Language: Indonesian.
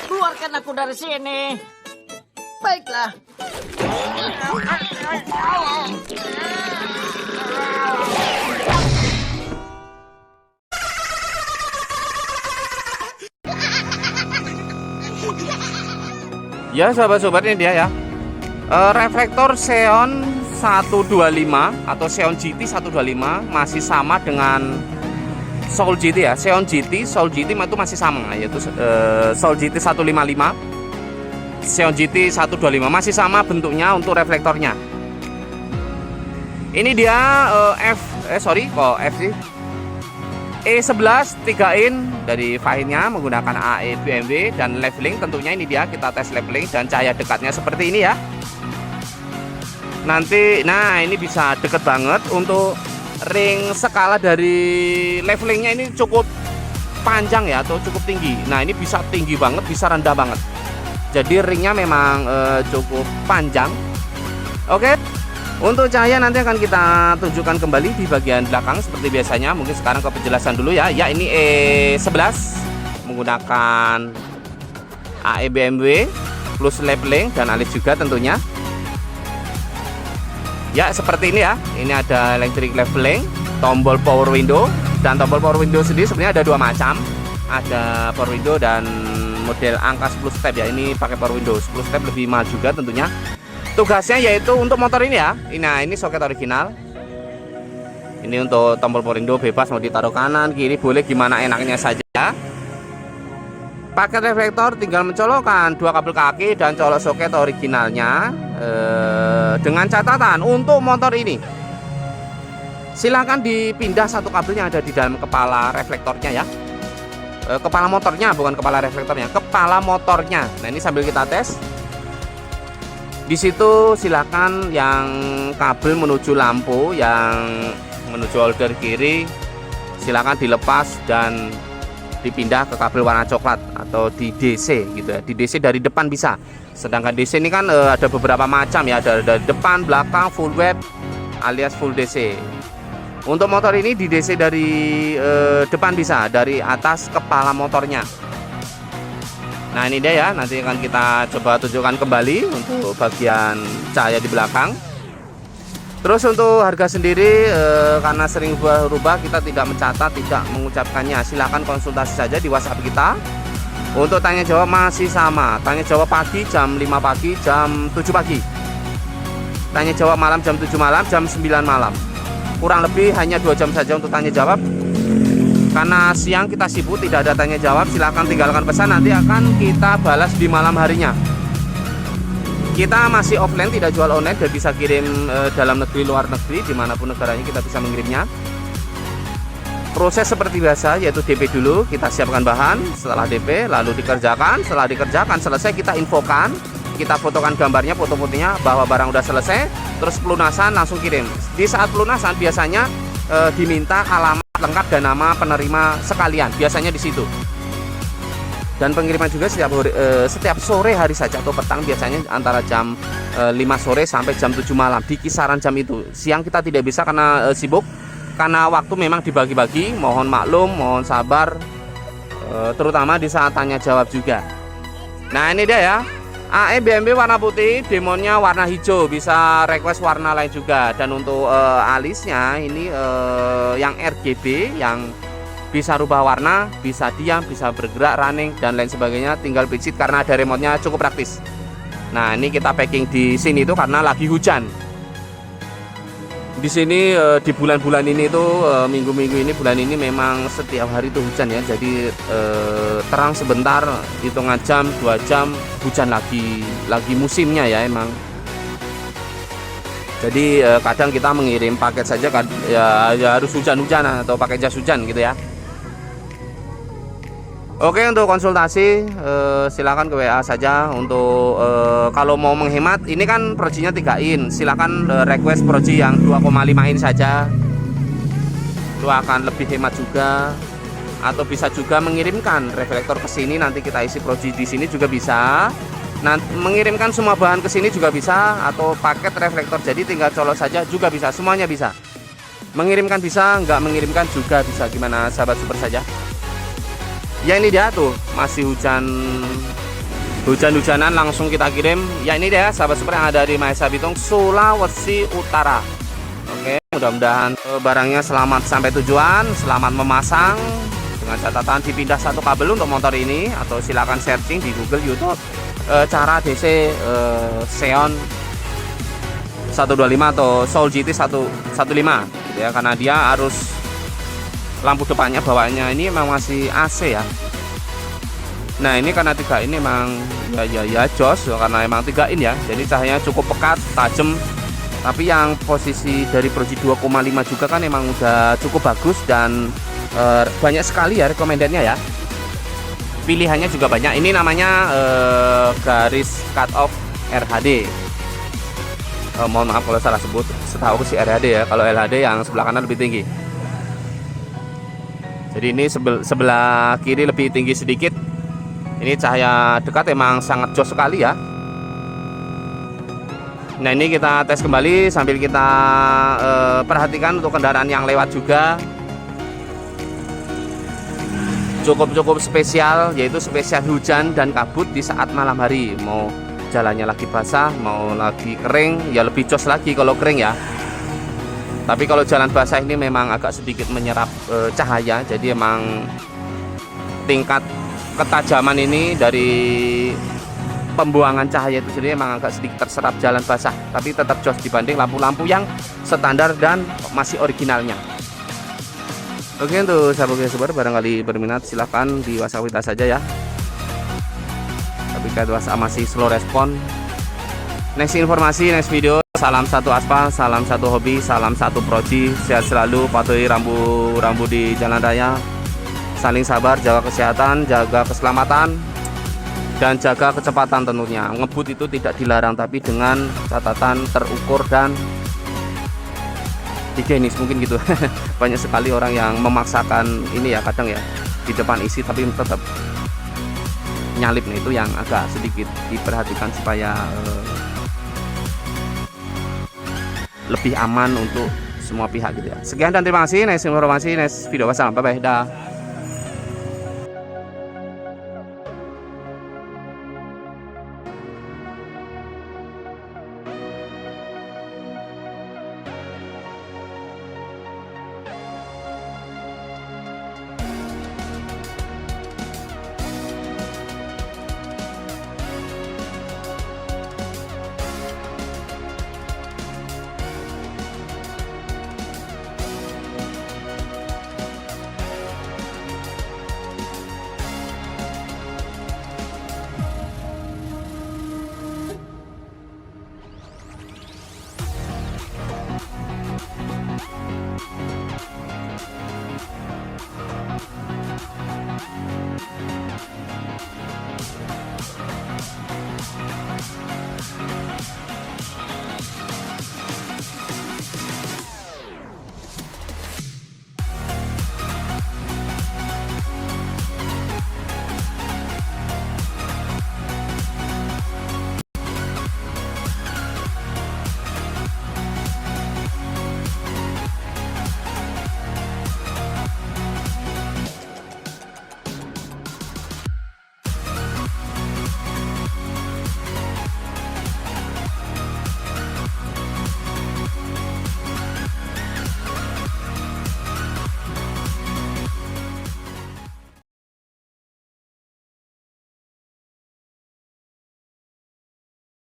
Keluarkan aku dari sini. Baiklah. Ya sahabat-sahabat, ini dia ya, reflektor Xeon 125 atau Xeon GT 125 masih sama dengan Soul GT ya. Xeon GT, Soul GT itu masih sama, yaitu Soul GT 155, Xeon GT 125 masih sama bentuknya untuk reflektornya. Ini dia F sih, E11 3 in dari Fahidnya menggunakan AE BMW dan leveling. Tentunya ini dia, kita tes leveling dan cahaya dekatnya seperti ini ya. Nanti, nah ini bisa deket banget. Untuk ring skala dari levelingnya ini cukup panjang ya, atau cukup tinggi. Nah ini bisa tinggi banget, bisa rendah banget. Jadi ringnya memang cukup panjang. Oke. Untuk cahaya nanti akan kita tunjukkan kembali di bagian belakang seperti biasanya. Mungkin sekarang ke penjelasan dulu ya. Ya, ini E11 menggunakan AE BMW plus leveling dan alis juga tentunya. Ya, seperti ini ya. Ini ada electric leveling, tombol power window, dan tombol power window sendiri sebenarnya ada dua macam. Ada power window dan model angka 10 step ya. Ini pakai power window 10 step, lebih mahal juga tentunya. Tugasnya yaitu untuk motor ini ya. Nah, ini soket original. Ini untuk tombol power window bebas, mau ditaruh kanan, kiri, boleh gimana enaknya saja. Paket reflektor tinggal mencolokkan dua kabel kaki dan colok soket originalnya. Dengan catatan untuk motor ini, silahkan dipindah satu kabel yang ada di dalam kepala reflektornya ya. Kepala motornya, bukan kepala reflektornya, kepala motornya. Nah, ini sambil kita tes. Di situ silakan yang kabel menuju lampu, yang menuju holder kiri silakan dilepas dan dipindah ke kabel warna coklat atau di DC gitu ya. Di DC dari depan bisa. Sedangkan DC ini kan ada beberapa macam ya, ada dari depan, belakang, full web alias full DC. Untuk motor ini di DC dari depan bisa, dari atas kepala motornya. Nah, ini dia ya, nanti akan kita coba tunjukkan kembali untuk bagian cahaya di belakang. Terus untuk harga sendiri, karena sering berubah, kita tidak mencatat, tidak mengucapkannya. Silahkan konsultasi saja di WhatsApp kita. Untuk tanya jawab masih sama, tanya jawab pagi jam 5 pagi, jam 7 pagi. Tanya jawab malam jam 7 malam, jam 9 malam. Kurang lebih hanya 2 jam saja untuk tanya jawab. Karena siang kita sibuk, tidak ada tanya jawab, silahkan tinggalkan pesan, nanti akan kita balas di malam harinya. Kita masih offline, tidak jual online, dan bisa kirim dalam negeri, luar negeri, dimanapun negaranya kita bisa mengirimnya. Proses seperti biasa, yaitu DP dulu, kita siapkan bahan, setelah DP lalu dikerjakan, setelah dikerjakan selesai kita infokan, kita fotokan gambarnya, foto-fotonya bahwa barang udah selesai, terus pelunasan langsung kirim. Di saat pelunasan biasanya diminta alamat lengkap dan nama penerima sekalian, biasanya di situ. Dan pengiriman juga setiap sore hari saja atau petang, biasanya antara jam 5 sore sampai jam 7 malam, di kisaran jam itu. Siang kita tidak bisa karena sibuk, karena waktu memang dibagi-bagi. Mohon maklum, mohon sabar, terutama di saat tanya jawab juga. Nah, ini dia ya, AE BMW warna putih, demonnya warna hijau, bisa request warna lain juga. Dan untuk alisnya ini yang RGB, yang bisa rubah warna, bisa diam, bisa bergerak, running dan lain sebagainya, tinggal pijit karena ada remote-nya, cukup praktis. Nah, ini kita packing di sini itu karena lagi hujan. Di sini di bulan-bulan ini tuh, minggu-minggu ini, bulan ini memang setiap hari itu hujan ya. Jadi terang sebentar, hitungan jam, 2 jam hujan lagi musimnya ya emang. Jadi kadang kita mengirim paket saja kan ya harus hujan-hujan atau pakai jas hujan gitu ya. Oke, untuk konsultasi silakan ke WA saja. Untuk kalau mau menghemat, ini kan projinya 3 in, silakan request proji yang 2,5 in saja. Itu akan lebih hemat juga. Atau bisa juga mengirimkan reflektor ke sini, nanti kita isi proji di sini juga bisa. Nanti mengirimkan semua bahan ke sini juga bisa, atau paket reflektor jadi tinggal colok saja juga bisa, semuanya bisa. Mengirimkan bisa, nggak mengirimkan juga bisa, gimana sahabat super saja. Ya, ini dia tuh masih hujan hujan-hujanan langsung kita kirim. Ya ini dia sahabat super yang ada di Mahesa Bitung, Sulawesi Utara. Oke, mudah-mudahan barangnya selamat sampai tujuan, selamat memasang. Dengan catatan dipindah satu kabel untuk motor ini, atau silakan searching di Google, YouTube cara DC Xeon 125 atau Soul GT 115 gitu ya, karena dia harus lampu depannya bawaannya ini memang masih AC ya. Nah ini karena 3 in memang ya jos, karena emang 3 in ya, jadi cahayanya cukup pekat, tajam. Tapi yang posisi dari Proji 2,5 juga kan emang udah cukup bagus dan banyak sekali ya recommendednya ya. Pilihannya juga banyak. Ini namanya garis cut off RHD. Mohon maaf kalau salah sebut, setahu si RHD ya. Kalau LHD yang sebelah kanan lebih tinggi. Jadi ini sebelah kiri lebih tinggi sedikit. Ini cahaya dekat emang sangat jos sekali ya. Nah ini kita tes kembali sambil kita perhatikan untuk kendaraan yang lewat juga. Cukup spesial, yaitu spesial hujan dan kabut di saat malam hari. Mau jalannya lagi basah, mau lagi kering, ya lebih jos lagi kalau kering ya. Tapi kalau jalan basah ini memang agak sedikit menyerap cahaya. Jadi emang tingkat ketajaman ini dari pembuangan cahaya itu sendiri emang agak sedikit terserap jalan basah. Tapi tetap jos dibanding lampu-lampu yang standar dan masih originalnya. Oke, untuk sahabat super barangkali berminat silahkan di WhatsApp kita saja ya. Tapi kalau WhatsApp masih slow respon. Next informasi, next video. Salam satu aspal, salam satu hobi, salam satu proji. Sehat selalu, patuhi rambu di jalan raya. Saling sabar, jaga kesehatan, jaga keselamatan, dan jaga kecepatan tentunya. Ngebut itu tidak dilarang, tapi dengan catatan terukur dan higienis mungkin gitu. Banyak sekali orang yang memaksakan ini ya, kadang ya di depan isi tapi tetap nyalip. Nah itu yang agak sedikit diperhatikan supaya lebih aman untuk semua pihak gitu ya. Sekian dan terima kasih. Next informasi, next video. Wassalam, bye bye, dah.